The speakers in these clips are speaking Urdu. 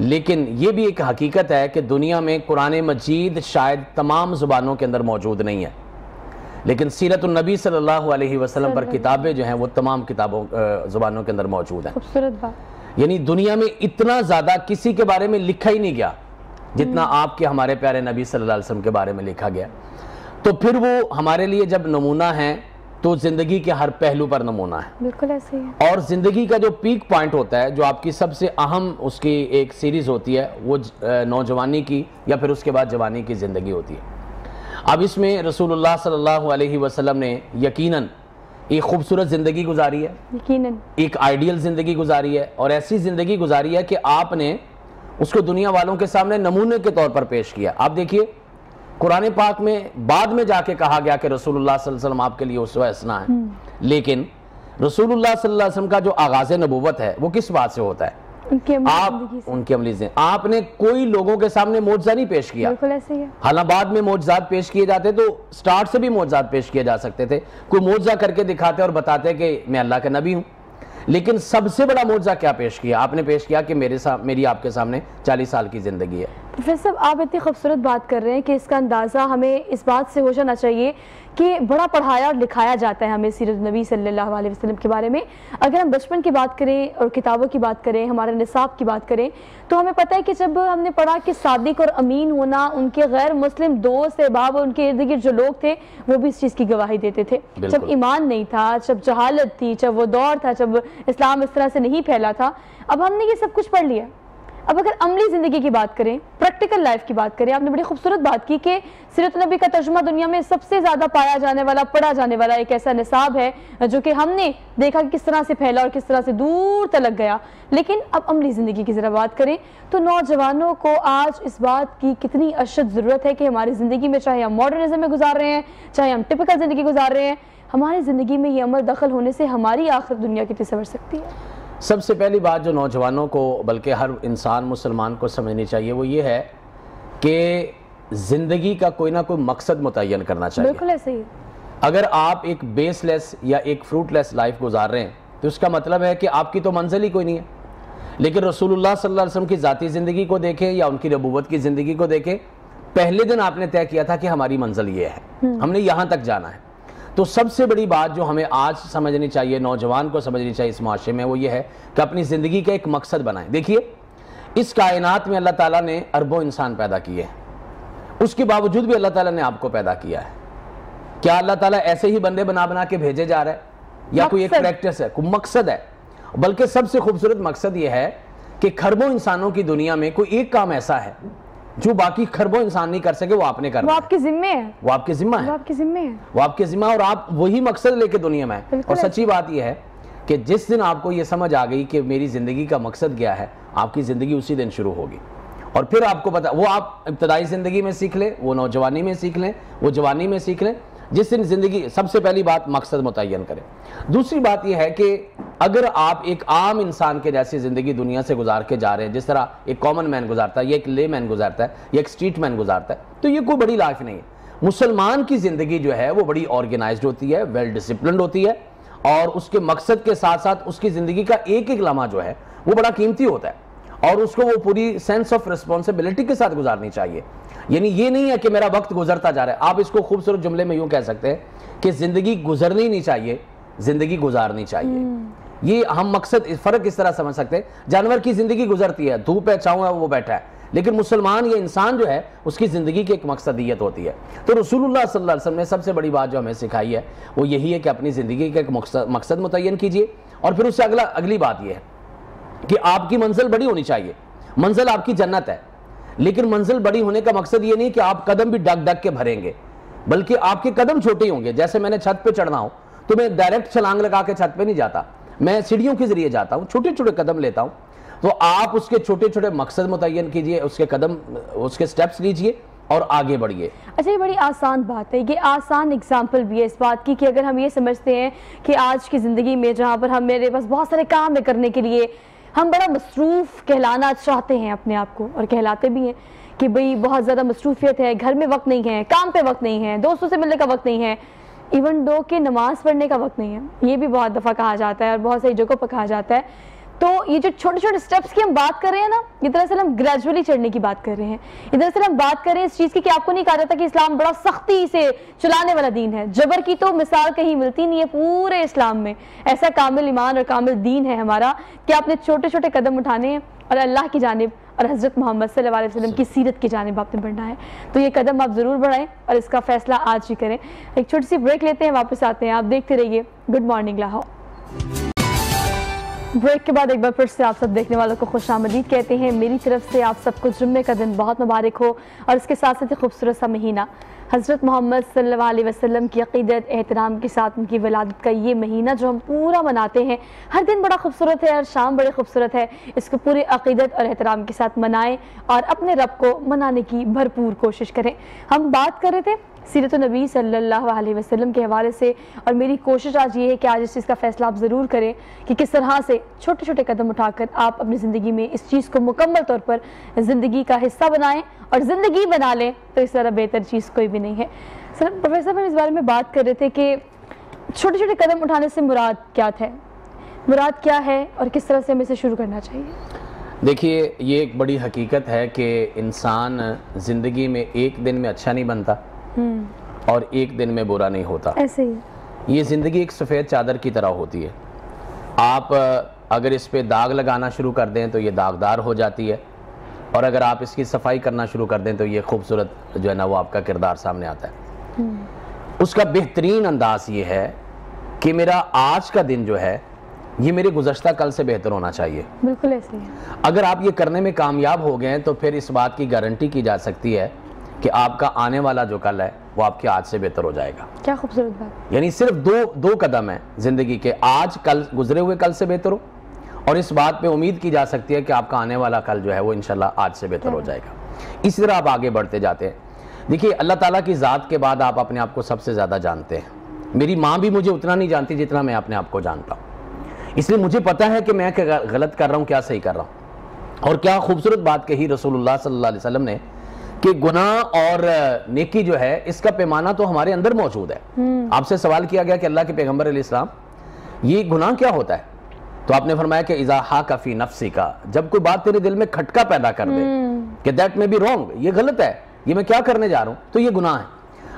لیکن یہ بھی ایک حقیقت ہے کہ دنیا میں قرآن مجید شاید تمام زبانوں کے اندر موجود نہیں ہے، لیکن سیرت النبی صلی اللہ علیہ وسلم پر کتابیں جو ہیں وہ تمام زبانوں کے اندر موجود ہیں۔ خوبصورت بات، یعنی دنیا میں اتنا زیادہ کسی کے بارے میں لکھا ہی نہیں گیا جتنا آپ کے ہمارے پیارے نبی صلی اللہ علیہ وسلم کے بارے میں لکھا گیا۔ تو پھر وہ ہمارے لیے جب نمونہ ہیں تو زندگی کے ہر پہلو پر نمونہ ہے۔ بالکل ایسے ہی ہے۔ اور زندگی کا جو پیک پوائنٹ ہوتا ہے، جو آپ کی سب سے اہم اس کی ایک سیریز ہوتی ہے، وہ نوجوانی کی یا پھر اس کے بعد جوانی کی زندگی ہوتی ہے۔ اب اس میں رسول اللہ صلی اللہ علیہ وسلم نے یقیناً ایک خوبصورت زندگی گزاری ہے، یقیناً ایک آئیڈیل زندگی گزاری ہے، اور ایسی زندگی گزاری ہے کہ آپ نے اس کو دنیا والوں کے سامنے نمونے کے طور پر پیش کیا۔ آپ دیکھیے قرآن پاک میں بعد میں جا کے کہا گیا کہ رسول اللہ صلی اللہ علیہ وسلم آپ کے لیے اسوہ حسنہ ہے، لیکن رسول اللہ صلی اللہ علیہ وسلم کا جو آغاز نبوت ہے وہ کس بات سے ہوتا ہے؟ ان کی عملی آپ زندگی سے۔ ان کی عملی زندگی، آپ نے کوئی لوگوں کے سامنے معجزہ نہیں پیش کیا۔ بالکل ایسے ہی ہے۔ حالانکہ بعد میں معجزات پیش کیے جاتے تو سٹارٹ سے بھی معجزات پیش کیے جا سکتے تھے، کوئی معجزہ کر کے دکھاتے اور بتاتے کہ میں اللہ کا نبی ہوں، لیکن سب سے بڑا معجزہ کیا پیش کیا؟ آپ نے پیش کیا کہ میری آپ کے سامنے 40 سال کی زندگی ہے۔ پروفیسر صاحب، آپ اتنی خوبصورت بات کر رہے ہیں کہ اس کا اندازہ ہمیں اس بات سے ہو جانا چاہیے کہ بڑا پڑھایا اور لکھایا جاتا ہے ہمیں سیرت نبی صلی اللہ علیہ وسلم کے بارے میں۔ اگر ہم بچپن کی بات کریں اور کتابوں کی بات کریں، ہمارے نصاب کی بات کریں، تو ہمیں پتہ ہے کہ جب ہم نے پڑھا کہ صادق اور امین ہونا، ان کے غیر مسلم دوست احباب اور ان کے ارد گرد جو لوگ تھے وہ بھی اس چیز کی گواہی دیتے تھے۔ جب ایمان نہیں تھا، جب جہالت تھی، جب وہ دور تھا جب اسلام اس طرح سے نہیں پھیلا تھا، اب ہم نے یہ سب کچھ پڑھ لیا۔ اب اگر عملی زندگی کی بات کریں، پریکٹیکل لائف کی بات کریں، آپ نے بڑی خوبصورت بات کی کہ سیرت نبی کا ترجمہ دنیا میں سب سے زیادہ پایا جانے والا، پڑھا جانے والا ایک ایسا نصاب ہے جو کہ ہم نے دیکھا کہ کس طرح سے پھیلا اور کس طرح سے دور تلک گیا۔ لیکن اب عملی زندگی کی ذرا بات کریں تو نوجوانوں کو آج اس بات کی کتنی اشد ضرورت ہے کہ ہماری زندگی میں، چاہے ہم ماڈرنزم میں گزار رہے ہیں، چاہے ہم ٹپکل زندگی گزار رہے ہیں، ہماری زندگی میں یہ عمل دخل ہونے سے ہماری آخرت دنیا کتنی سنور سکتی ہے۔ سب سے پہلی بات جو نوجوانوں کو، بلکہ ہر انسان مسلمان کو سمجھنی چاہیے وہ یہ ہے کہ زندگی کا کوئی نہ کوئی مقصد متعین کرنا چاہیے۔ بالکل ایسے ہی۔ اگر آپ ایک بیس لیس یا ایک فروٹ لیس لائف گزار رہے ہیں تو اس کا مطلب ہے کہ آپ کی تو منزل ہی کوئی نہیں ہے۔ لیکن رسول اللہ صلی اللہ علیہ وسلم کی ذاتی زندگی کو دیکھیں یا ان کی نبوت کی زندگی کو دیکھیں، پہلے دن آپ نے طے کیا تھا کہ ہماری منزل یہ ہے، ہم نے یہاں تک جانا ہے۔ تو سب سے بڑی بات جو ہمیں آج سمجھنی چاہیے، نوجوان کو سمجھنی چاہیے اس معاشرے میں، وہ یہ ہے کہ اپنی زندگی کا ایک مقصد بنائیں۔ دیکھیے اس کائنات میں اللہ تعالیٰ نے اربوں انسان پیدا کیے ہیں، اس کے باوجود بھی اللہ تعالیٰ نے آپ کو پیدا کیا ہے۔ کیا اللہ تعالیٰ ایسے ہی بندے بنا کے بھیجے جا رہا ہے یا کوئی ایک پریکٹس ہے، کوئی مقصد ہے؟ بلکہ سب سے خوبصورت مقصد یہ ہے کہ کھربوں انسانوں کی دنیا میں کوئی ایک کام ایسا ہے جو باقی کھربوں انسان نہیں کر سکے، وہ آپ نے کرنا ہے۔ وہ آپ کے ذمے ہے، وہ آپ کے ذمہ ہے، وہ آپ کے ذمے ہے، وہ آپ کے ذمہ، اور آپ وہی مقصد لے کے دنیا میں ہیں۔ اور سچی بات یہ ہے کہ جس دن آپ کو یہ سمجھ آ گئی کہ میری زندگی کا مقصد کیا ہے، آپ کی زندگی اسی دن شروع ہوگی۔ اور پھر آپ کو پتا، وہ آپ ابتدائی زندگی میں سیکھ لیں، وہ نوجوانی میں سیکھ لیں، وہ جوانی میں سیکھ لیں، جس دن زندگی، سب سے پہلی بات مقصد متعین کریں۔ دوسری بات یہ ہے کہ اگر آپ ایک عام انسان کے جیسی زندگی دنیا سے گزار کے جا رہے ہیں، جس طرح ایک کامن مین گزارتا ہے یا ایک لے مین گزارتا ہے یا ایک اسٹریٹ مین گزارتا ہے، تو یہ کوئی بڑی لائف نہیں ہے۔ مسلمان کی زندگی جو ہے وہ بڑی آرگنائزڈ ہوتی ہے، ویل ڈسپلنڈ ہوتی ہے، اور اس کے مقصد کے ساتھ ساتھ اس کی زندگی کا ایک ایک لمحہ جو ہے وہ بڑا قیمتی ہوتا ہے، اور اس کو وہ پوری سینس آف ریسپانسبلٹی کے ساتھ گزارنی چاہیے۔ یعنی یہ نہیں ہے کہ میرا وقت گزرتا جا رہا ہے۔ آپ اس کو خوبصورت جملے میں یوں کہہ سکتے ہیں کہ زندگی گزرنی نہیں چاہیے، زندگی گزارنی چاہیے۔ یہ ہم مقصد، فرق اس طرح سمجھ سکتے ہیں۔ جانور کی زندگی گزرتی ہے، دھوپ ہے، چھاؤں ہے، وہ بیٹھا ہے، لیکن مسلمان یا انسان جو ہے اس کی زندگی کی ایک مقصدیت ہوتی ہے۔ تو رسول اللہ صلی اللہ علیہ وسلم نے سب سے بڑی بات جو ہمیں سکھائی ہے وہ یہی ہے کہ اپنی زندگی کا ایک مقصد متعین کیجئے، اور پھر اس سے اگلی بات یہ ہے کہ آپ کی منزل بڑی ہونی چاہیے۔ منزل آپ کی جنت ہے، لیکن منزل بڑی ہونے کا مقصد یہ نہیں کہ آپ قدم بھی ڈگ ڈگ کے بھریں گے، بلکہ آپ کے قدم چھوٹے ہی ہوں گے۔ جیسے میں نے چھت پہ چڑھنا ہو تو میں ڈائریکٹ چھلانگ لگا کے چھت پہ نہیں جاتا، میں سیڑھیوں کے ذریعے جاتا ہوں، چھوٹے چھوٹے قدم لیتا ہوں۔ تو آپ اس کے چھوٹے چھوٹے مقصد متعین کیجئے، اس کے قدم، اس کے سٹیپس لیجئے اور آگے بڑھیے۔ اچھا، یہ بڑی آسان بات ہے، یہ آسان اگزامپل بھی ہے اس بات کی کہ اگر ہم یہ سمجھتے ہیں کہ آج کی زندگی میں جہاں پر میرے پاس بہت سارے کام ہے کرنے کے لیے، ہم بڑا مصروف کہلانا چاہتے ہیں اپنے آپ کو، اور کہلاتے بھی ہیں کہ بھئی بہت زیادہ مصروفیت ہے، گھر میں وقت نہیں ہے، کام پہ وقت نہیں ہے، دوستوں سے ملنے کا وقت نہیں ہے، ایون دو کہ نماز پڑھنے کا وقت نہیں ہے، یہ بھی بہت دفعہ کہا جاتا ہے اور بہت سی جگہوں پر کہا جاتا ہے۔ تو یہ جو چھوٹے چھوٹے سٹیپس کی ہم بات کر رہے ہیں نا، یہ دراصل ہم گریجولی چڑھنے کی بات کر رہے ہیں. یہ دراصل ہم بات کر رہے ہیں اس چیز کی کہ آپ کو نہیں کہا جاتا کہ اسلام بڑا سختی سے چلانے والا دین ہے. جبر کی تو مثال کہیں ملتی نہیں ہے پورے اسلام میں. ایسا کامل ایمان اور کامل دین ہے ہمارا کہ آپ نے چھوٹے چھوٹے قدم اٹھانے ہیں اور اللہ کی جانب اور حضرت محمد صلی اللہ علیہ وسلم کی سیرت کی جانب آپ نے بڑھنا ہے. تو یہ قدم آپ ضرور بڑھائیں اور اس کا فیصلہ آج ہی کریں. ایک چھوٹی سی بریک لیتے ہیں، واپس آتے ہیں. آپ دیکھتے رہیے گڈ مارننگ لاہور. بریک کے بعد ایک بار پھر سے آپ سب دیکھنے والوں کو خوش آمدید کہتے ہیں. میری طرف سے آپ سب کو جمعے کا دن بہت مبارک ہو اور اس کے ساتھ ساتھ خوبصورت سا مہینہ حضرت محمد صلی اللہ علیہ وسلم کی عقیدت احترام کے ساتھ ان کی ولادت کا یہ مہینہ جو ہم پورا مناتے ہیں. ہر دن بڑا خوبصورت ہے، ہر شام بڑے خوبصورت ہے. اس کو پوری عقیدت اور احترام کے ساتھ منائیں اور اپنے رب کو منانے کی بھرپور کوشش کریں. ہم بات کر رہے تھے سیرت النبی صلی اللہ علیہ وسلم کے حوالے سے، اور میری کوشش آج یہ ہے کہ آج اس چیز کا فیصلہ آپ ضرور کریں کہ کس طرح سے چھوٹے چھوٹے قدم اٹھا کر آپ اپنی زندگی میں اس چیز کو مکمل طور پر زندگی کا حصہ بنائیں اور زندگی بنا لیں. تو اس طرح بہتر چیز کوئی بھی نہیں ہے. سر پروفیسر صاحب اس بارے میں بات کر رہے تھے کہ چھوٹے چھوٹے قدم اٹھانے سے مراد کیا ہے، مراد کیا ہے اور کس طرح سے ہمیں اسے شروع کرنا چاہیے؟ دیکھیے، یہ ایک بڑی حقیقت ہے کہ انسان زندگی میں ایک دن میں اچھا نہیں بنتا اور ایک دن میں برا نہیں ہوتا. ایسے ہی یہ زندگی ایک سفید چادر کی طرح ہوتی ہے. آپ اگر اس پہ داغ لگانا شروع کر دیں تو یہ داغدار ہو جاتی ہے، اور اگر آپ اس کی صفائی کرنا شروع کر دیں تو یہ خوبصورت جو ہے نا وہ آپ کا کردار سامنے آتا ہے. اس کا بہترین انداز یہ ہے کہ میرا آج کا دن جو ہے یہ میرے گزشتہ کل سے بہتر ہونا چاہیے. بالکل ایسے ہی. اگر آپ یہ کرنے میں کامیاب ہو گئے تو پھر اس بات کی گارنٹی کی جا سکتی ہے کہ آپ کا آنے والا جو کل ہے وہ آپ کے آج سے بہتر ہو جائے گا. کیا خوبصورت بات. یعنی صرف دو قدم ہیں زندگی کے، آج کل گزرے ہوئے کل سے بہتر ہو، اور اس بات پہ امید کی جا سکتی ہے کہ آپ کا آنے والا کل جو ہے وہ انشاءاللہ آج سے بہتر ہو جائے گا. اسی طرح آپ آگے بڑھتے جاتے ہیں. دیکھیے، اللہ تعالیٰ کی ذات کے بعد آپ اپنے آپ کو سب سے زیادہ جانتے ہیں. میری ماں بھی مجھے اتنا نہیں جانتی جتنا میں اپنے آپ کو جانتا ہوں. اس لیے مجھے پتا ہے کہ میں کیا غلط کر رہا ہوں، کیا صحیح کر رہا ہوں. اور کیا خوبصورت بات کہی رسول اللہ صلی اللہ علیہ وسلم نے کہ گناہ اور نیکی جو ہے اس کا پیمانہ تو ہمارے اندر موجود ہے. آپ سے سوال کیا گیا کہ اللہ کے پیغمبر علیہ السلام یہ گناہ کیا ہوتا ہے؟ تو آپ نے فرمایا کہ اذا حاک فی نفسک، جب کوئی بات تیرے دل میں کھٹکا پیدا کر دے کہ دیٹ میں بی رانگ، یہ غلط ہے، یہ میں کیا کرنے جا رہا ہوں، تو یہ گناہ ہے.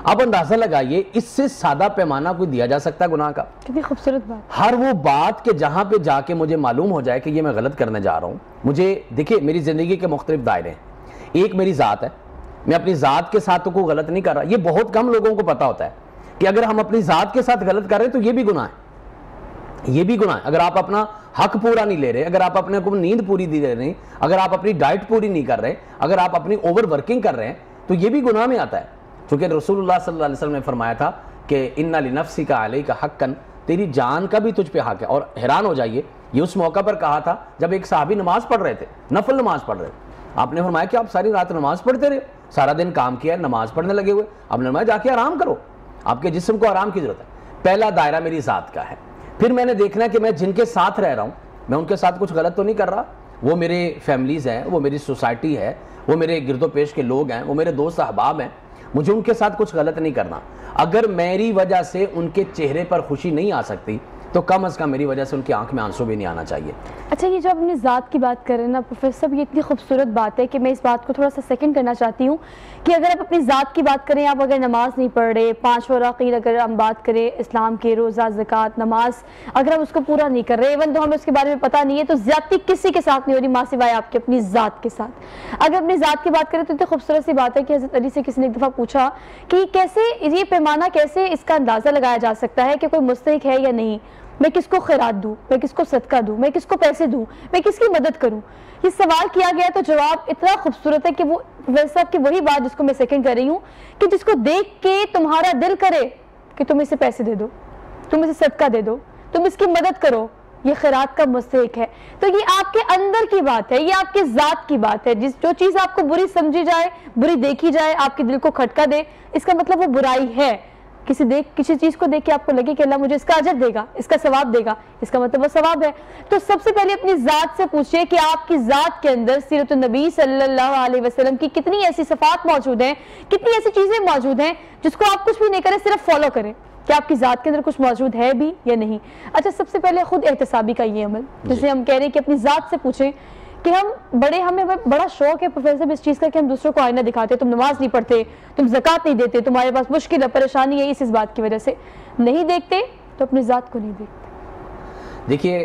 آپ اندازہ لگائیے اس سے سادہ پیمانہ کوئی دیا جا سکتا ہے گناہ کا؟ کتنی خوبصورت بات. ہر وہ بات کہ جہاں پہ جا کے مجھے معلوم ہو جائے کہ یہ میں غلط کرنے جا رہا ہوں. مجھے دیکھیے، میری زندگی کے مختلف دائرے ہیں. ایک میری ذات ہے، میں اپنی ذات کے ساتھ تو کوئی غلط نہیں کر رہا. یہ بہت کم لوگوں کو پتا ہوتا ہے کہ اگر ہم اپنی ذات کے ساتھ غلط کر رہے ہیں تو یہ بھی گناہ ہے. یہ بھی گناہ ہے. اگر آپ اپنا حق پورا نہیں لے رہے، اگر آپ اپنے کو نیند پوری نہیں دے رہے، اگر آپ اپنی ڈائٹ پوری نہیں کر رہے، اگر آپ اپنی اوور ورکنگ کر رہے ہیں تو یہ بھی گناہ میں آتا ہے. چونکہ رسول اللہ صلی اللہ علیہ وسلم نے فرمایا تھا کہ ان لنفسک علیک حقا، تیری جان کا بھی تجھ پہ حق ہے. اور حیران ہو جائیے، یہ اس موقع پر کہا تھا جب ایک صحابی نماز پڑھ رہے تھے، نفل نماز پڑھ رہے تھے. آپ نے فرمایا کہ آپ ساری رات نماز پڑھتے رہے، سارا دن کام کیا ہے، نماز پڑھنے لگے ہوئے. آپ نے فرمایا جا کے آرام کرو، آپ کے جسم کو آرام کی ضرورت ہے. پہلا دائرہ میری ذات کا ہے. پھر میں نے دیکھنا ہے کہ میں جن کے ساتھ رہ رہا ہوں میں ان کے ساتھ کچھ غلط تو نہیں کر رہا. وہ میرے فیملیز ہیں، وہ میری سوسائٹی ہے، وہ میرے گرد و پیش کے لوگ ہیں، وہ میرے دوست احباب ہیں. مجھے ان کے ساتھ کچھ غلط نہیں کرنا. اگر میری وجہ سے ان کے چہرے پر خوشی نہیں آ سکتی تو کم از کم میری وجہ سے ان کی آنکھ میں آنسو بھی نہیں آنا چاہیے. اچھا، یہ جو اپنی ذات کی بات کر رہے ہیں نا پروفیسر صاحب، یہ اتنی خوبصورت بات ہے کہ میں اس بات کو تھوڑا سا سیکنڈ کرنا چاہتی ہوں کہ اگر آپ اپنی ذات کی بات کریں، آپ اگر نماز نہیں پڑھ رہے، 5 فراقین اگر ہم بات کریں اسلام کے، روزہ، زکوٰۃ، نماز، اگر ہم اس کو پورا نہیں کر رہے، ایون تو ہمیں اس کے بارے میں پتہ نہیں ہے، تو زیادتی کسی کے ساتھ نہیں ہو رہی ماں سوائے آپ کے اپنی ذات کے ساتھ. اگر اپنی ذات کی بات کریں تو اتنی خوبصورت سی بات ہے کہ حضرت علی سے کسی نے ایک دفعہ پوچھا کہ کیسے یہ پیمانہ، کیسے اس کا اندازہ لگایا جا سکتا ہے کہ کوئی مستحق ہے یا نہیں، میں کس کو خیرات دوں، میں کس کو صدقہ دوں، میں کس کو پیسے دوں، میں کس کی مدد کروں. یہ سوال کیا گیا تو جواب اتنا خوبصورت ہے کہ وہ ویسا کہ وہی بات جس کو میں سیکنڈ کر رہی ہوں کہ جس کو دیکھ کے تمہارا دل کرے کہ تم اسے پیسے دے دو، تم اسے صدقہ دے دو، تم اس کی مدد کرو، یہ خیرات کا مستحق ہے. تو یہ آپ کے اندر کی بات ہے، یہ آپ کی ذات کی بات ہے. جو چیز آپ کو بری سمجھی جائے، بری دیکھی جائے، آپ کے دل کو کھٹکا دے، اس کا مطلب وہ برائی ہے. کسی چیز کو دیکھ کے آپ کو لگے کہ اللہ مجھے اس کا اجر دے گا، اس کا ثواب دے گا، اس کا مطلب وہ ثواب ہے. تو سب سے پہلے اپنی ذات سے پوچھئے کہ آپ کی ذات کے اندر سیرت النبی صلی اللہ علیہ وسلم کی کتنی ایسی صفات موجود ہیں، کتنی ایسی چیزیں موجود ہیں جس کو آپ کچھ بھی نہیں کریں، صرف فالو کریں. کہ آپ کی ذات کے اندر کچھ موجود ہے بھی یا نہیں. اچھا سب سے پہلے خود احتسابی کا یہ عمل جسے ہم کہہ رہے ہیں کہ اپنی ذات سے پوچھیں کہ ہمیں بڑا شوق ہے پروفیسر صاحب اس چیز کا کہ ہم دوسروں کو آئینہ دکھاتے تم نماز نہیں پڑھتے, تم زکوٰۃ نہیں دیتے, تمہارے پاس مشکل ہے, پریشانی ہے, اس بات کی وجہ سے نہیں دیکھتے تو اپنی ذات کو نہیں دیکھتے. دیکھیے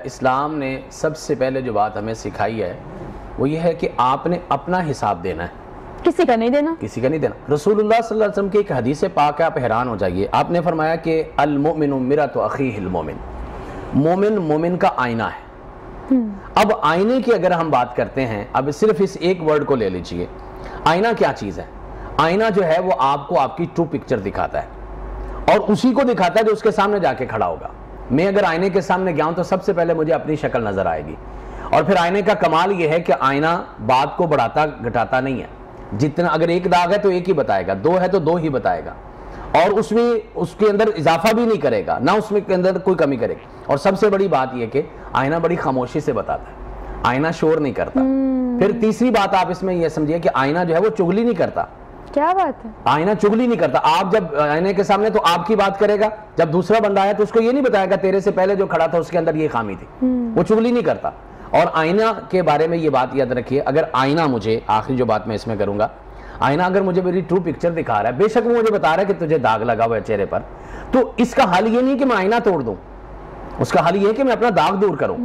اسلام نے سب سے پہلے جو بات ہمیں سکھائی ہے وہ یہ ہے کہ آپ نے اپنا حساب دینا ہے, کسی کا نہیں دینا, کسی کا نہیں دینا. رسول اللہ صلی اللہ علیہ وسلم کی ایک حدیث پاک ہے, آپ حیران ہو جائیے. آپ نے فرمایا کہ المؤمن مرآۃ اخیہ المؤمن, مومن مومن کا آئینہ ہے. اب آئینے کی اگر ہم بات کرتے ہیں, اب صرف اس ایک ورڈ کو لے لیجئے, آئینہ کیا چیز ہے؟ آئینہ جو ہے وہ آپ کو آپ کی ٹرو پکچر دکھاتا ہے, اور اسی کو دکھاتا ہے جو اس کے سامنے جا کے کھڑا ہوگا. میں اگر آئینے کے سامنے گیا ہوں تو سب سے پہلے مجھے اپنی شکل نظر آئے گی, اور پھر آئینے کا کمال یہ ہے کہ آئینہ بات کو بڑھاتا گھٹاتا نہیں ہے. جتنا اگر ایک داغ ہے تو ایک ہی بتائے گا, دو ہے تو دو ہی بتائے گا, اور اس کے اندر اضافہ بھی نہیں کرے گا, نہ اس میں کے اندر کوئی کمی کرے گا. اور سب سے بڑی بات یہ کہ آئینہ بڑی خاموشی سے بتاتا ہے, آئینہ شور نہیں کرتا. پھر تیسری بات آپ اس میں یہ سمجھیے کہ آئینہ جو ہے وہ چغلی نہیں کرتا. کیا بات ہے؟ آئینہ چغلی نہیں کرتا. آپ جب آئینے کے سامنے تو آپ کی بات کرے گا, جب دوسرا بندہ آیا تو اس کو یہ نہیں بتائے گا تیرے سے پہلے جو کھڑا تھا اس کے اندر یہ خامی تھی. وہ چغلی نہیں کرتا. اور آئینہ کے بارے میں یہ بات یاد رکھیے, اگر آئینہ مجھے, آخری جو بات میں اس میں کروں گا, آئینہ اگر مجھے میری ٹرو پکچر دکھا رہا ہے, بے شک وہ مجھے بتا رہا ہے کہ تجھے داغ لگا ہوا ہے چہرے پر, تو اس کا حل یہ نہیں کہ میں آئینہ توڑ دوں, اس کا حل یہ ہے کہ میں اپنا داغ دور کروں,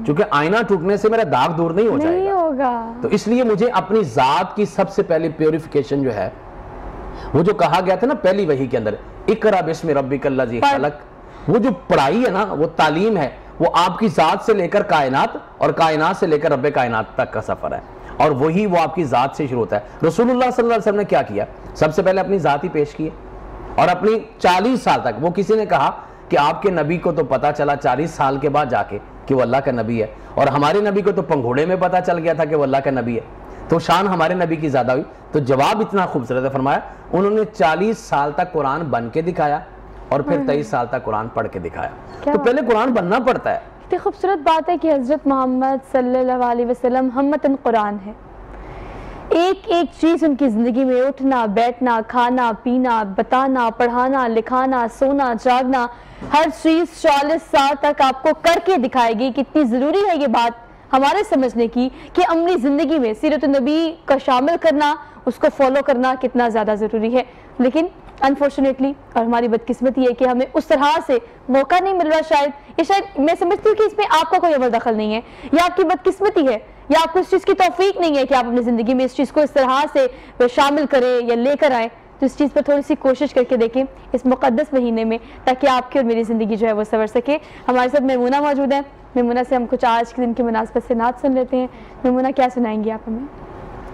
کیونکہ آئینہ ٹوٹنے سے میرا داغ دور نہیں ہو جائے گا. تو اس لیے مجھے اپنی ذات کی سب سے پہلی پیوریفیکیشن جو ہے, وہ جو کہا گیا تھا نا پہلی وحی کے اندر, اقرأ باسم ربک الذی خلق, وہ جو پڑھائی ہے نا, وہ تعلیم ہے, وہ آپ کی ذات سے لے کر کائنات, اور کائنات سے لے کر رب کائنات تک کا سفر ہے, اور وہی وہ آپ کی ذات سے شروع ہوتا ہے. رسول اللہ صلی اللہ علیہ وسلم نے کیا کیا؟ سب سے پہلے اپنی ذات ہی پیش کی ہے, اور اپنی 40 سال تک, وہ کسی نے کہا کہ آپ کے نبی کو تو پتا چلا 40 سال کے بعد جا کے کہ وہ اللہ کا نبی ہے, اور ہمارے نبی کو تو پنگھوڑے میں پتا چل گیا تھا کہ وہ اللہ کا نبی ہے, تو شان ہمارے نبی کی زیادہ ہوئی. تو جواب اتنا خوبصورت ہے, فرمایا انہوں نے 40 سال تک قرآن بن کے دکھایا, اور پھر 23 سال تک قرآن پڑھ کے دکھایا. تو پہلے قرآن بننا پڑتا ہے. اتنی خوبصورت بات ہے کہ حضرت محمد صلی اللہ علیہ وسلم ہمتن قرآن ہے. ایک ایک چیز ان کی زندگی میں, اٹھنا بیٹھنا, کھانا پینا, بتانا, پڑھانا, لکھانا, سونا جاگنا, ہر چیز 40 سال تک آپ کو کر کے دکھائے گی. کتنی ضروری ہے یہ بات ہمارے سمجھنے کی کہ عملی زندگی میں سیرت النبی کا شامل کرنا, اس کو فالو کرنا کتنا زیادہ ضروری ہے. لیکن انفارچونیٹلی, اور ہماری بدقسمتی ہے کہ ہمیں اس طرح سے موقع نہیں مل رہا. شاید میں سمجھتی ہوں کہ اس میں آپ کا کوئی عمل دخل نہیں ہے, یا آپ کی بدقسمتی ہے, یا آپ کو اس چیز کی توفیق نہیں ہے کہ آپ اپنی زندگی میں اس چیز کو اس طرح سے شامل کریں یا لے کر آئیں. تو اس چیز پر تھوڑی سی کوشش کر کے دیکھیں اس مقدس مہینے میں, تاکہ آپ کی اور میری زندگی جو ہے وہ سنور سکے. ہمارے ساتھ میمونہ موجود ہے, میمونہ سے ہم کچھ آج کے دن کی مناسبت سے نعت سن لیتے ہیں. میمونہ کیا سنائیں گی آپ ہمیں؟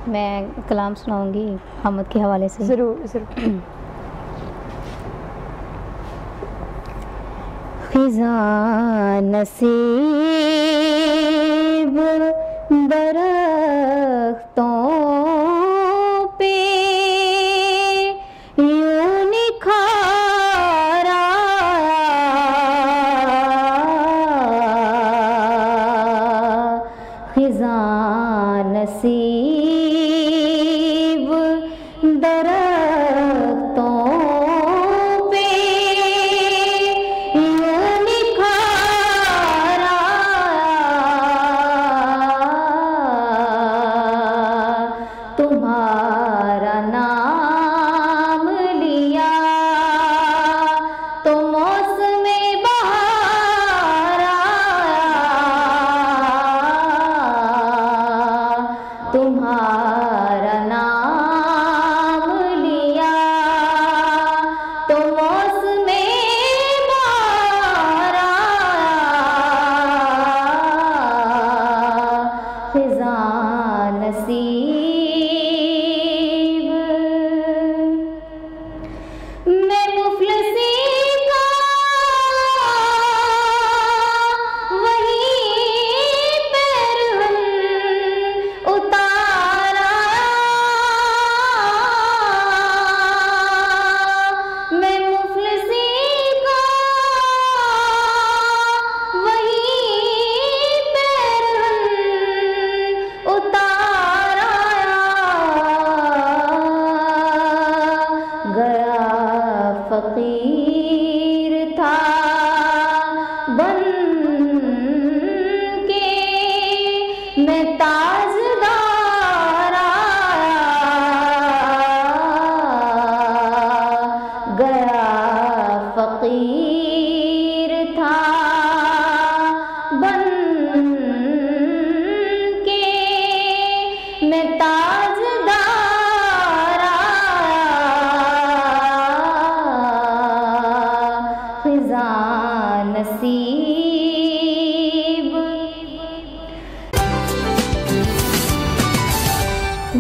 میں کلام سناؤں گی حمد کے حوالے سے. ضرور ضرور. خزاں نصیب درختوں پہ یوں نکھارا, خزاں نصیب درختوں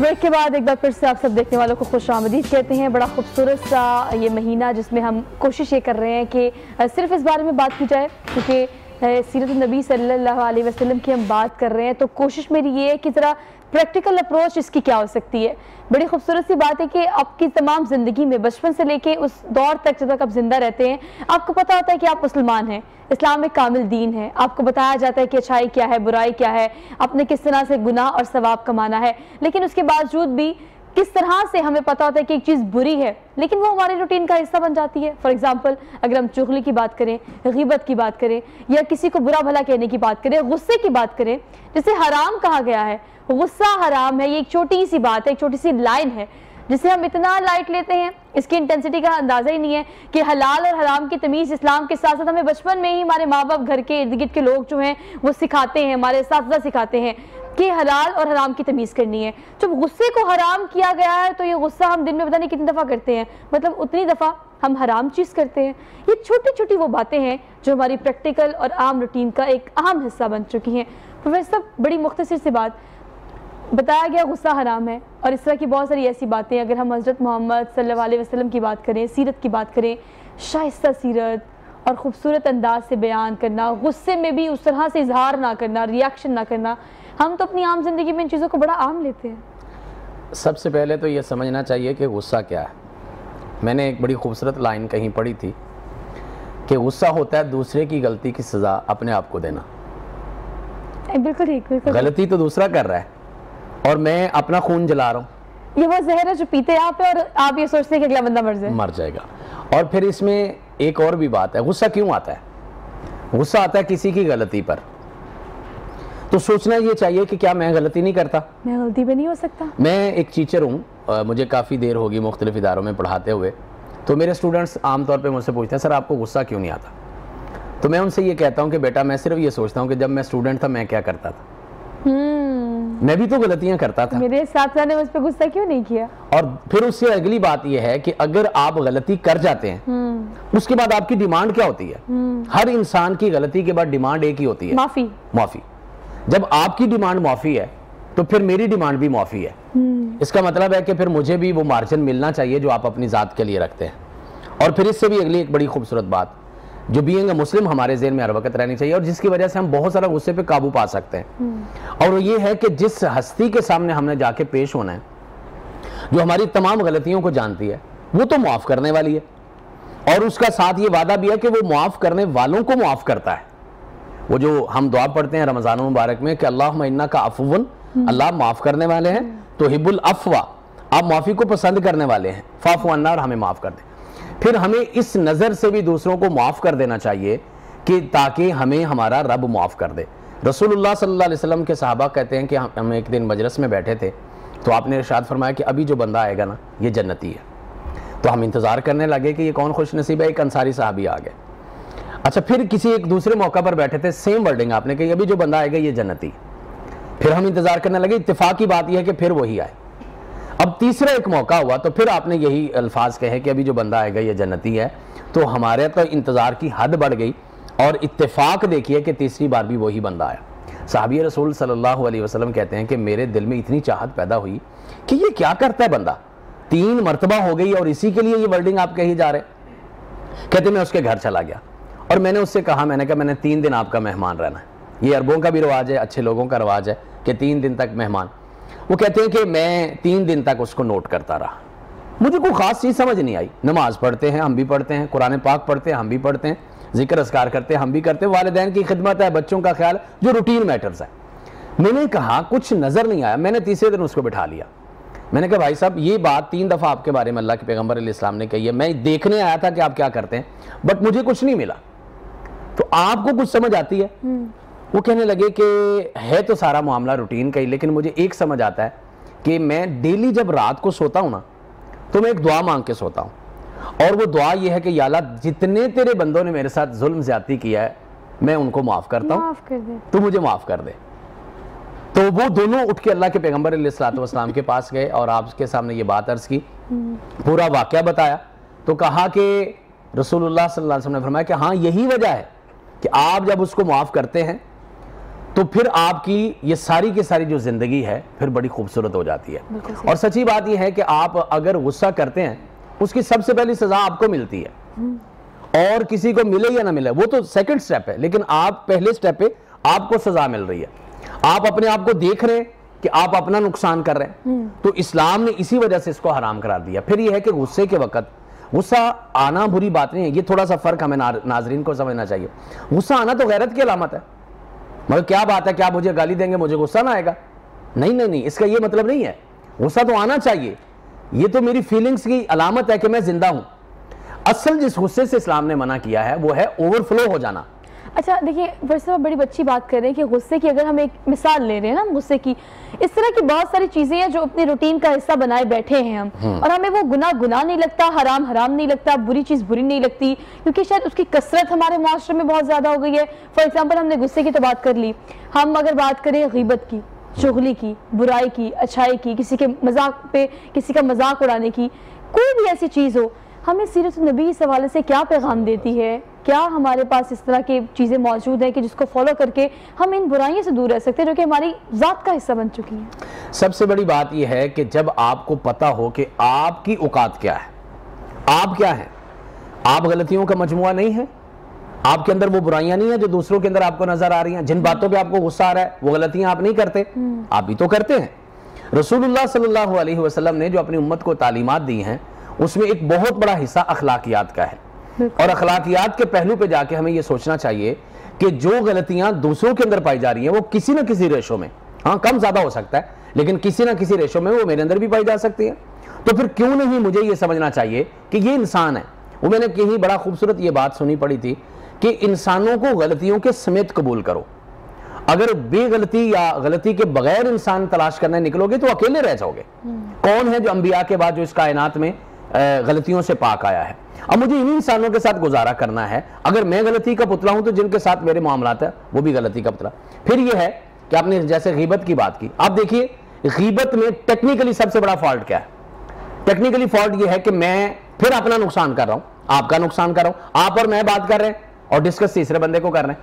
بریک کے بعد ایک بار پھر سے آپ سب دیکھنے والوں کو خوش آمدید کہتے ہیں. بڑا خوبصورت سا یہ مہینہ جس میں ہم کوشش یہ کر رہے ہیں کہ صرف اس بارے میں بات کی جائے, کیونکہ سیرت النبی صلی اللہ علیہ وسلم کی ہم بات کر رہے ہیں, تو کوشش میری یہ ہے کہ ذرا پریکٹیکل اپروچ اس کی کیا ہو سکتی ہے. بڑی خوبصورت سی بات ہے کہ آپ کی تمام زندگی میں بچپن سے لے کے اس دور تک جب تک آپ زندہ رہتے ہیں آپ کو پتہ ہوتا ہے کہ آپ مسلمان ہیں, اسلام ایک کامل دین ہے, آپ کو بتایا جاتا ہے کہ اچھائی کیا ہے, برائی کیا ہے, آپ نے کس طرح سے گناہ اور ثواب کمانا ہے. لیکن اس کے باوجود بھی کس طرح سے ہمیں پتہ ہوتا ہے کہ ایک چیز بری ہے لیکن وہ ہمارے روٹین کا حصہ بن جاتی ہے. فار ایگزامپل اگر ہم چغلی کی بات کریں, غیبت کی بات کریں, یا کسی کو برا بھلا کہنے کی بات کریں, غصے کی بات کریں, جسے حرام کہا گیا ہے. غصہ حرام ہے, یہ ایک چھوٹی سی بات ہے, ایک چھوٹی سی لائن ہے جسے ہم اتنا لائٹ لیتے ہیں, اس کی انٹینسٹی کا اندازہ ہی نہیں ہے کہ حلال اور حرام کی تمیز اسلام کے ساتھ ساتھ ہمیں بچپن میں ہی ہمارے ماں باپ, گھر کے ارد گرد کے لوگ جو ہیں وہ سکھاتے ہیں, ہمارے اساتذہ سکھاتے ہیں کہ حلال اور حرام کی تمیز کرنی ہے. جب غصے کو حرام کیا گیا ہے تو یہ غصہ ہم دن میں پتہ نہیں کتنی دفعہ کرتے ہیں, مطلب اتنی دفعہ ہم حرام چیز کرتے ہیں. یہ چھوٹی چھوٹی وہ باتیں ہیں جو ہماری پریکٹیکل اور عام روٹین کا ایک اہم حصہ بن چکی ہیں. پروفیسر صاحب, بڑی مختصر سی بات بتایا گیا غصہ حرام ہے, اور اس طرح کی بہت ساری ایسی باتیں. اگر ہم حضرت محمد صلی اللہ علیہ وسلم کی بات کریں, سیرت کی بات کریں, شائستہ سیرت اور خوبصورت انداز سے بیان کرنا, غصے میں بھی اس طرح سے اظہار نہ کرنا, ریاکشن نہ کرنا, ہم تو اپنی عام زندگی میں ان چیزوں کو بڑا عام لیتے ہیں. سب سے پہلے تو یہ سمجھنا چاہیے کہ غصہ کیا ہے. میں نے ایک بڑی خوبصورت لائن کہیں پڑھی تھی کہ غصہ ہوتا ہے دوسرے کی غلطی کی سزا اپنے آپ کو دینا. بالکل ٹھیک, بالکل. غلطی تو دوسرا کر رہا ہے اور میں اپنا خون جلا رہا ہوں. یہ وہ زہر ہے جو پیتے ہیں آپ, اور آپ یہ سوچتے ہیں کہ اگلا بندہ مر جائے گا. اور پھر اس میں ایک اور بھی بات ہے, غصہ کیوں آتا ہے؟ غصہ آتا ہے کسی کی غلطی پر, تو سوچنا یہ چاہیے کہ کیا میں غلطی نہیں کرتا, میں غلطی پہ نہیں ہو سکتا. میں ایک ٹیچر ہوں, مجھے کافی دیر ہوگی مختلف اداروں میں پڑھاتے ہوئے, تو میرے اسٹوڈنٹس عام طور پہ مجھ سے پوچھتے ہیں سر آپ کو غصہ کیوں نہیں آتا؟ تو میں ان سے یہ کہتا ہوں کہ بیٹا میں صرف یہ سوچتا ہوں کہ جب میں اسٹوڈنٹ تھا میں کیا کرتا تھا, میں بھی تو غلطیاں کرتا تھا, میرے ساتھ نے مجھ پہ غصہ کیوں نہیں کیا. اور پھر اس سے اگلی بات یہ ہے کہ اگر آپ غلطی کر جاتے ہیں اس کے بعد آپ کی ڈیمانڈ کیا ہوتی ہے؟ ہر انسان کی غلطی کے بعد ڈیمانڈ ایک ہی ہوتی ہے, معافی. جب آپ کی ڈیمانڈ معافی ہے تو پھر میری ڈیمانڈ بھی معافی ہے. اس کا مطلب ہے کہ پھر مجھے بھی وہ مارجن ملنا چاہیے جو آپ اپنی ذات کے لیے رکھتے ہیں. اور پھر اس سے بھی اگلی ایک بڑی خوبصورت بات جو بینگ اے مسلم ہمارے ذہن میں ہر وقت رہنی چاہیے, اور جس کی وجہ سے ہم بہت سارا غصے پہ قابو پا سکتے ہیں, اور وہ یہ ہے کہ جس ہستی کے سامنے ہم نے جا کے پیش ہونا ہے, جو ہماری تمام غلطیوں کو جانتی ہے, وہ تو معاف کرنے والی ہے, اور اس کا ساتھ یہ وعدہ بھی ہے کہ وہ معاف کرنے والوں کو معاف کرتا ہے. وہ جو ہم دعا پڑھتے ہیں رمضان مبارک میں کہ اللہم انکا عفو, اللہ معاف کرنے والے ہیں, تحب العفو, آپ معافی کو پسند کرنے والے ہیں, فاعف عنا, اور ہمیں معاف کر دیں. پھر ہمیں اس نظر سے بھی دوسروں کو معاف کر دینا چاہیے کہ تاکہ ہمیں ہمارا رب معاف کر دے. رسول اللہ صلی اللہ علیہ وسلم کے صحابہ کہتے ہیں کہ ہم ایک دن مجلس میں بیٹھے تھے تو آپ نے ارشاد فرمایا کہ ابھی جو بندہ آئے گا نا یہ جنتی ہے. تو ہم انتظار کرنے لگے کہ یہ کون خوش نصیب ہے, ایک انصاری صحابی آ گئے. اچھا, پھر کسی ایک دوسرے موقع پر بیٹھے تھے, سیم ورڈنگ آپ نے کہ ابھی جو بندہ آئے گا یہ جنتی. پھر ہم انتظار کرنے لگے, اتفاق کی بات یہ ہے کہ پھر وہی آئے. اب تیسرا ایک موقع ہوا تو پھر آپ نے یہی الفاظ کہے کہ ابھی جو بندہ آئے گا یہ جنتی ہے. تو ہمارے تو انتظار کی حد بڑھ گئی, اور اتفاق دیکھیے کہ تیسری بار بھی وہی بندہ آیا. صحابی رسول صلی اللہ علیہ وسلم کہتے ہیں کہ میرے دل میں اتنی چاہت پیدا ہوئی کہ یہ کیا کرتا ہے بندہ, 3 مرتبہ ہو گئی اور اسی کے لیے یہ ورڈنگ آپ کہی جا رہے. کہتے میں اس کے گھر چلا گیا اور میں نے اس سے کہا, میں نے کہا میں نے 3 دن آپ کا مہمان رہنا ہے. یہ عربوں کا بھی رواج ہے, اچھے لوگوں کا رواج ہے کہ 3 دن تک مہمان. وہ کہتے ہیں کہ میں 3 دن تک اس کو نوٹ کرتا رہا, مجھے کوئی خاص چیز سمجھ نہیں آئی. نماز پڑھتے ہیں ہم بھی پڑھتے ہیں, قرآن پاک پڑھتے ہیں ہم بھی پڑھتے ہیں, ذکر اذکار کرتے ہیں ہم بھی کرتے ہیں, والدین کی خدمت ہے, بچوں کا خیال, جو روٹین میٹرز ہے. میں نے کہا کچھ نظر نہیں آیا. میں نے تیسرے دن اس کو بٹھا لیا. میں نے کہا بھائی صاحب یہ بات 3 دفعہ آپ کے بارے میں اللہ کے پیغمبر علیہ السلام نے کہی ہے, میں دیکھنے آیا تھا کہ آپ کیا کرتے ہیں بٹ مجھے کچھ نہیں ملا, تو آپ کو کچھ سمجھ آتی ہے؟ وہ کہنے لگے کہ ہے تو سارا معاملہ روٹین کا ہی, لیکن مجھے ایک سمجھ آتا ہے کہ میں ڈیلی جب رات کو سوتا ہوں نا تو میں ایک دعا مانگ کے سوتا ہوں, اور وہ دعا یہ ہے کہ یا اللہ جتنے تیرے بندوں نے میرے ساتھ ظلم زیادتی کیا ہے میں ان کو معاف کرتا ہوں, تو مجھے معاف کر دے. تو وہ دونوں اٹھ کے اللہ کے پیغمبر علیہ السلام کے پاس گئے اور آپ کے سامنے یہ بات عرض کی, پورا واقعہ بتایا. تو کہا کہ رسول اللہ صلی اللہ علیہ وسلم نے فرمایا کہ ہاں یہی وجہ ہے کہ آپ جب اس کو معاف کرتے ہیں تو پھر آپ کی یہ ساری کی ساری جو زندگی ہے پھر بڑی خوبصورت ہو جاتی ہے. اور سچی بات یہ ہے کہ آپ اگر غصہ کرتے ہیں اس کی سب سے پہلی سزا آپ کو ملتی ہے, اور کسی کو ملے یا نہ ملے وہ تو سیکنڈ سٹیپ ہے, لیکن آپ پہلے سٹیپ پہ آپ کو سزا مل رہی ہے. آپ اپنے آپ کو دیکھ رہے ہیں کہ آپ اپنا نقصان کر رہے ہیں, تو اسلام نے اسی وجہ سے اس کو حرام قرار دیا. پھر یہ ہے کہ غصے کے وقت غصہ آنا بری بات نہیں ہے, یہ تھوڑا سا فرق ہمیں ناظرین کو سمجھنا چاہیے. غصہ آنا تو غیرت کی علامت ہے, مگر کیا بات ہے کہ آپ مجھے گالی دیں گے مجھے غصہ نہ آئے گا؟ نہیں, اس کا یہ مطلب نہیں ہے. غصہ تو آنا چاہیے, یہ تو میری فیلنگز کی علامت ہے کہ میں زندہ ہوں. اصل جس غصے سے اسلام نے منع کیا ہے وہ ہے اوور فلو ہو جانا. اچھا دیکھیے, ویسے آپ بڑی اچھی بات کر رہے ہیں کہ غصے کی اگر ہم ایک مثال لے رہے ہیں نا غصے کی, اس طرح کی بہت ساری چیزیں ہیں جو اپنی روٹین کا حصہ بنائے بیٹھے ہیں ہم, اور ہمیں وہ گناہ نہیں لگتا, حرام نہیں لگتا, بری چیز بری نہیں لگتی, کیونکہ شاید اس کی کثرت ہمارے معاشرے میں بہت زیادہ ہو گئی ہے. فار ایگزامپل ہم نے غصے کی تو بات کر لی, ہم اگر بات کریں غیبت کی, چغلی کی, برائی کی, اچھائی کی, کسی کے مذاق پہ کسی کا مذاق اڑانے کی, کوئی بھی ایسی چیز ہو, ہمیں سیرت النبی اس حوالے سے کیا پیغام دیتی ہے؟ کیا ہمارے پاس اس طرح کی چیزیں موجود ہیں کہ جس کو فالو کر کے ہم ان برائیوں سے دور رہ سکتے ہیں جو کہ ہماری ذات کا حصہ بن چکی ہیں؟ سب سے بڑی بات یہ ہے کہ جب آپ کو پتا ہو کہ آپ کی اوقات کیا ہے, آپ کیا ہیں, آپ غلطیوں کا مجموعہ نہیں ہیں, آپ کے اندر وہ برائیاں نہیں ہیں جو دوسروں کے اندر آپ کو نظر آ رہی ہیں. جن باتوں پہ آپ کو غصہ آ رہا ہے وہ غلطیاں آپ نہیں کرتے, آپ بھی تو کرتے ہیں. رسول اللہ صلی اللہ علیہ وسلم نے جو اپنی امت کو تعلیمات دی ہیں اس میں ایک بہت بڑا حصہ اخلاقیات کا ہے, اور اخلاقیات کے پہلو پہ جا کے ہمیں یہ سوچنا چاہیے کہ جو غلطیاں دوسروں کے اندر پائی جا رہی ہیں وہ کسی نہ کسی ریشو میں, ہاں کم زیادہ ہو سکتا ہے, لیکن کسی نہ کسی ریشو میں وہ میرے اندر بھی پائی جا سکتی ہیں. تو پھر کیوں نہیں مجھے یہ سمجھنا چاہیے کہ یہ انسان ہے. وہ میں نے کہیں بڑا خوبصورت یہ بات سنی پڑی تھی کہ انسانوں کو غلطیوں کے سمیت قبول کرو. اگر بے غلطی یا غلطی کے بغیر انسان تلاش کرنے نکلو گے تو اکیلے رہ جاؤ گے. کون ہے جو انبیاء کے بعد جو اس کائنات میں غلطیوں سے پاک آیا ہے؟ اب مجھے انہی انسانوں کے ساتھ گزارا کرنا ہے. اگر میں غلطی کا پتلا ہوں تو جن کے ساتھ میرے معاملات ہیں وہ بھی غلطی کا پتلا. پھر یہ ہے کہ آپ نے جیسے غیبت کی بات کی, آپ دیکھیے غیبت میں ٹیکنیکلی سب سے بڑا فالٹ کیا ہے؟ ٹیکنیکلی فالٹ یہ ہے کہ میں پھر اپنا نقصان کر رہا ہوں, آپ کا نقصان کر رہا ہوں. آپ اور میں بات کر رہے ہیں اور ڈسکس تیسرے بندے کو کر رہے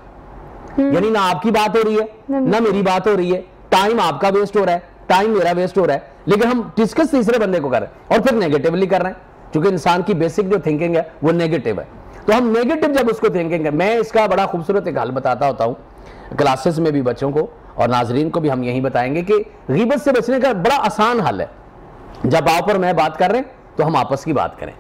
ہیں, یعنی نہ آپ کی بات ہو رہی ہے نہ میری بات ہو رہی ہے, ٹائم آپ کا ویسٹ ہو رہا ہے, ٹائم میرا ویسٹ ہو رہا ہے, لیکن ہم ڈسکس تیسرے بندے کو کر رہے ہیں اور پھر نیگیٹیولی کر رہے ہیں, کیونکہ انسان کی بیسک جو تھنکنگ ہے وہ نیگیٹو ہے. تو ہم نیگیٹو جب اس کو تھنکنگ ہے, میں اس کا بڑا خوبصورت ایک حل بتاتا ہوتا ہوں کلاسز میں بھی بچوں کو اور ناظرین کو بھی ہم یہی بتائیں گے کہ غیبت سے بچنے کا بڑا آسان حل ہے. جب آپ اور میں بات کر رہے ہیں تو ہم آپس کی بات کریں,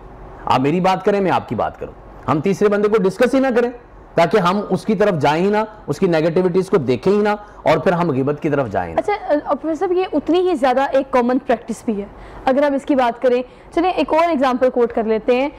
آپ میری بات کریں میں آپ کی بات کروں, ہم تیسرے بندے کو ڈسکس ہی نہ کریں تاکہ ہم اس کی طرف جائیں ہی نہ, اس کی نیگیٹیوٹیز کو دیکھیں ہی نہ, اور پھر ہم غیبت کی طرف جائیں. اچھا پروفیسر صاحب, یہ اتنی ہی زیادہ ایک کامن پریکٹس بھی ہے اگر ہم اس کی بات کریں. چلیں ایک اور ایگزامپل کوٹ کر لیتے ہیں.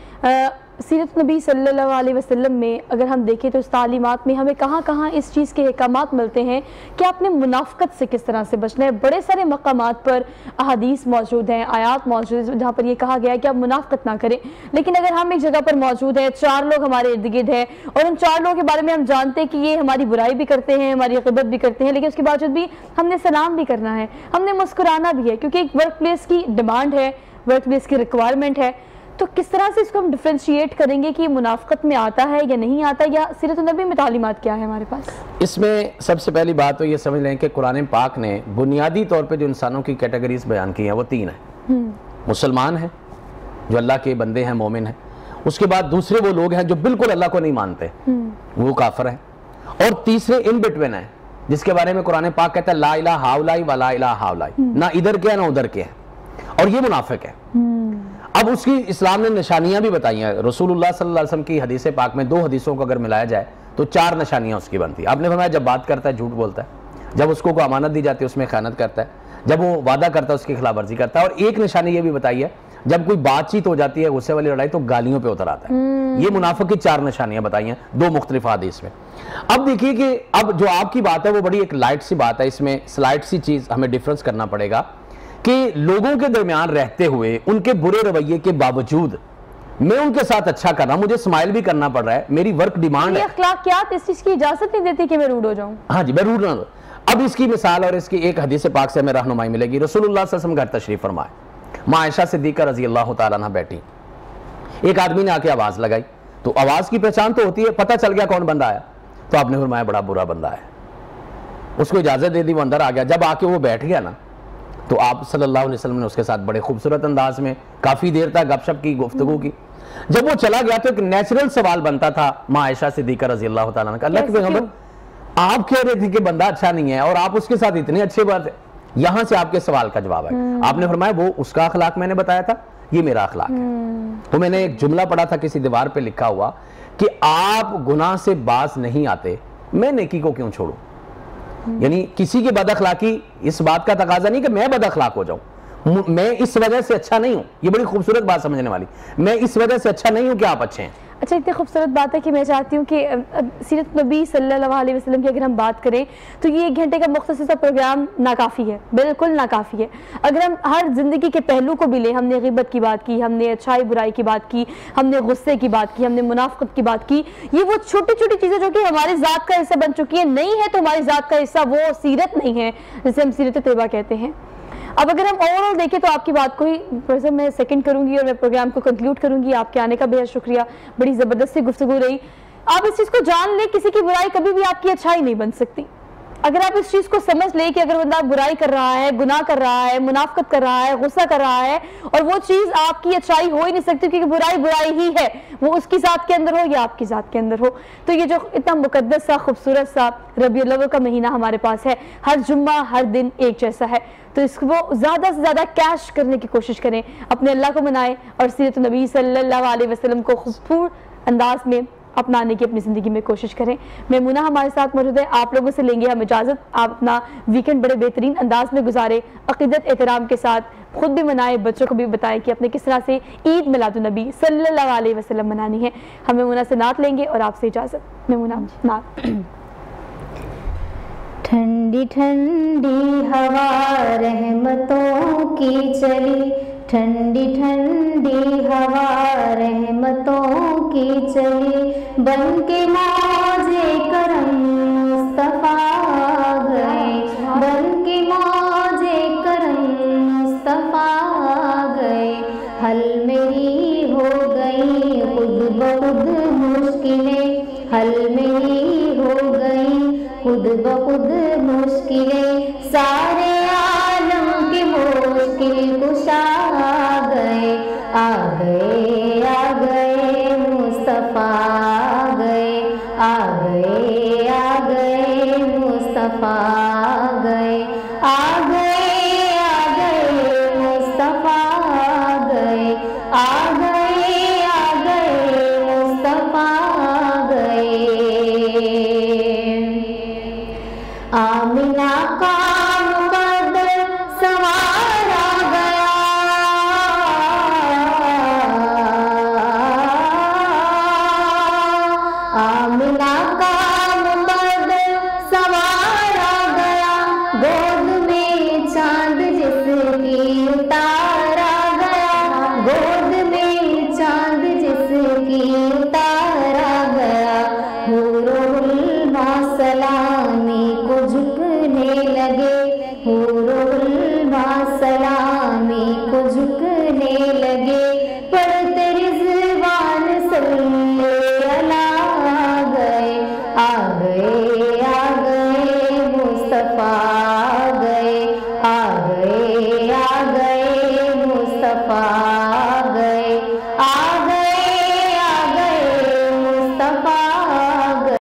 سیرت نبی صلی اللہ علیہ وسلم میں اگر ہم دیکھیں تو اس تعلیمات میں ہمیں کہاں کہاں اس چیز کے احکامات ملتے ہیں کہ آپ نے منافقت سے کس طرح سے بچنا ہے. بڑے سارے مقامات پر احادیث موجود ہیں, آیات موجود ہیں جہاں پر یہ کہا گیا ہے کہ آپ منافقت نہ کریں. لیکن اگر ہم ایک جگہ پر موجود ہیں, 4 لوگ ہمارے ارد گرد ہیں اور ان 4 لوگوں کے بارے میں ہم جانتے ہیں کہ یہ ہماری برائی بھی کرتے ہیں, ہماری غیبت بھی کرتے ہیں, لیکن اس کے باوجود بھی ہم نے سلام بھی کرنا ہے, ہم نے مسکرانا بھی ہے, کیونکہ ایک ورک پلیس کی ڈیمانڈ ہے, ورک پلیس کی ریکوائرمنٹ ہے. تو کس طرح سے اس کو ہم ڈفرینشیٹ کریں گے کہ یہ منافقت میں آتا ہے یا نہیں آتا, یا سیرت النبی میں تعلیمات کیا ہے ہمارے پاس؟ اس میں سب سے پہلی بات تو یہ سمجھ لیں کہ قرآن پاک نے بنیادی طور پہ جو انسانوں کی کیٹیگریز بیان کی ہیں وہ 3 ہیں. مسلمان ہیں جو اللہ کے بندے ہیں, مومن ہیں. اس کے بعد دوسرے وہ لوگ ہیں جو بالکل اللہ کو نہیں مانتے, وہ کافر ہیں. اور تیسرے ان بٹوین ہیں جس کے بارے میں قرآن پاک کہتا ہے لا الہ ہاؤلائی ولا الہ ہاؤلائی, نہ ادھر کے ہیں نہ ادھر کے ہیں, اور یہ منافق ہے. اب اس کی اسلام نے نشانیاں بھی بتائی ہیں. رسول اللہ صلی اللہ علیہ وسلم کی حدیث پاک میں 2 حدیثوں کو اگر ملایا جائے تو 4 نشانیاں اس کی بنتی ہیں. آپ نے فرمایا جب بات کرتا ہے جھوٹ بولتا ہے, جب اس کو کوئی امانت دی جاتی ہے اس میں خیانت کرتا ہے, جب وہ وعدہ کرتا ہے اس کی خلاف ورزی کرتا ہے, اور ایک نشانی یہ بھی بتائی ہے جب کوئی بات چیت ہو جاتی ہے غصے والی لڑائی تو گالیوں پہ اتر آتا ہے. یہ منافق کی 4 نشانیاں بتائی ہیں 2 مختلف حدیث میں. اب دیکھیے کہ اب جو آپ کی بات ہے وہ بڑی ایک لائٹ سی بات ہے, اس میں سلائٹ سی چیز ہمیں ڈیفرنس کرنا پڑے گا کہ لوگوں کے درمیان رہتے ہوئے ان کے برے رویے کے باوجود میں ان کے ساتھ اچھا کر رہا ہوں, مجھے اسمائل بھی کرنا پڑ رہا ہے, میری ورک ڈیمانڈ ہے. یہ اخلاقیات اس چیز کی اجازت نہیں دیتی کہ میں روڈ ہو جاؤں. ہاں جی, میں روڈ نہ ہوں. اب اس کی مثال اور اس کی ایک حدیث پاک سے ہمیں رہنمائی ملے گی. رسول اللہ صلی اللہ علیہ وسلم گھر تشریف فرمائے, ماں عائشہ صدیقہ رضی اللہ تعالیٰ عنہ بیٹھی. ایک آدمی نے آ کے آواز لگائی, تو آواز کی پہچان تو ہوتی ہے, پتہ چل گیا کون بندہ آیا, تو آپ نے فرمایا بڑا برا بندہ ہے. اس کو اجازت دے دی, وہ اندر آ گیا. جب آ کے وہ بیٹھ گیا نا تو آپ صلی اللہ علیہ وسلم نے اس کے ساتھ بڑے خوبصورت انداز میں کافی دیر تک گپ شپ کی, گفتگو کی. جب وہ چلا گیا تو ایک نیچرل سوال بنتا تھا ماں عائشہ صدیقہ رضی اللہ تعالیٰ عنہ کا, اللہ کے پیغمبر آپ کہہ رہے تھے کہ بندہ اچھا نہیں ہے اور آپ اس کے ساتھ اتنے اچھے بات ہے. یہاں سے آپ کے سوال کا جواب ہے. آپ نے فرمایا وہ اس کا اخلاق میں نے بتایا تھا, یہ میرا اخلاق ہے. تو میں نے ایک جملہ پڑھا تھا کسی دیوار پہ لکھا ہوا کہ آپ گناہ سے باز نہیں آتے, میں نیکی کو کیوں چھوڑوں. یعنی کسی کی بد اخلاقی اس بات کا تقاضا نہیں کہ میں بد اخلاق ہو جاؤں, میں اس وجہ سے اچھا نہیں ہوں. یہ بڑی خوبصورت بات سمجھنے والی, میں اس وجہ سے اچھا نہیں ہوں کہ آپ اچھے ہیں. اچھا, اتنی خوبصورت بات ہے کہ میں چاہتی ہوں کہ سیرت نبی صلی اللہ علیہ وسلم کی اگر ہم بات کریں تو یہ 1 گھنٹے کا مختصر سا پروگرام ناکافی ہے, بالکل ناکافی ہے. اگر ہم ہر زندگی کے پہلو کو بھی لیں, ہم نے غیبت کی بات کی, ہم نے اچھائی برائی کی بات کی, ہم نے غصے کی بات کی, ہم نے منافقت کی بات کی, یہ وہ چھوٹی چھوٹی چیزیں جو کہ ہماری ذات کا حصہ بن چکی ہیں, نہیں ہے تو ہماری ذات کا حصہ وہ سیرت نہیں ہے جسے ہم سیرت طیبہ کہتے ہیں. اب اگر ہم اوورآل دیکھیں تو آپ کی بات کو ہی پروفیسر میں سیکنڈ کروں گی اور میں پروگرام کو کنکلوڈ کروں گی. آپ کے آنے کا بہت شکریہ, بڑی زبردست گفتگو رہی. آپ اس چیز کو جان لیں, کسی کی برائی کبھی بھی آپ کی اچھائی نہیں بن سکتی. اگر آپ اس چیز کو سمجھ لیں کہ اگر بندہ برائی کر رہا ہے, گناہ کر رہا ہے, منافقت کر رہا ہے, غصہ کر رہا ہے, اور وہ چیز آپ کی اچھائی ہو ہی نہیں سکتی کیونکہ برائی برائی ہی ہے, وہ اس کی ذات کے اندر ہو یا آپ کی ذات کے اندر ہو. تو یہ جو اتنا مقدس سا خوبصورت سا ربیع الاول کا مہینہ ہمارے پاس ہے, ہر جمعہ ہر دن ایک جیسا ہے, تو اس کو زیادہ سے زیادہ کیش کرنے کی کوشش کریں, اپنے اللہ کو منائیں اور سیرت نبی صلی اللہ علیہ وسلم کو خوبصورت انداز میں اپنانے کی اپنی زندگی میں کوشش کریں. میمونہ ہمارے ساتھ موجود ہے, آپ لوگوں سے لیں گے ہم اجازت. آپ اپنا ویکنڈ بڑے بہترین انداز میں گزاریں, عقیدت احترام کے ساتھ, خود بھی منائیں, بچوں کو بھی بتائیں کہ اپنے کس طرح سے عید میلاد النبی صلی اللہ علیہ وسلم منانی ہے. ہم میمونہ سے نعت لیں گے اور آپ سے اجازت. میمونہ نعت. ٹھنڈی ٹھنڈی ہوا رحمتوں کی چلی, ٹھنڈی ٹھنڈی ہوا رحمتوں کی چلی, بن کے موج کرم مصطفیٰ گئے, بن کے موج کرم مصطفیٰ گئے. حل میری ہو گئی خود بخود مشکلیں, حل میری ہو گئی خود بخود مشکلیں, سارے عالم کے مشکل کشا گئے, آ گئے آ گئے مصطفیٰ آ گئے, آ گئے آ گئے مصطفیٰ آ گئے, آ گئے آ گئے مصطفیٰ آ گئے, آ گئے آ گئے مصطفیٰ آ گئے. آمینہ کا مقدر سنوارا گیا, آمینہ کا مقدر سنوارا گیا, گود میں چاند جس کی اتارا گیا, گود میں چاند جس کی اتارا گیا. حور و غلمان سلامی کو جھکنے لگے, حور و غلمان سلامی کو جھکنے لگے, پڑھتے رضوان صلی اللہ آ گئے, آ گئے آ گئے مصطفیٰ آ گئے, آ گئے آ گئے مصطفیٰ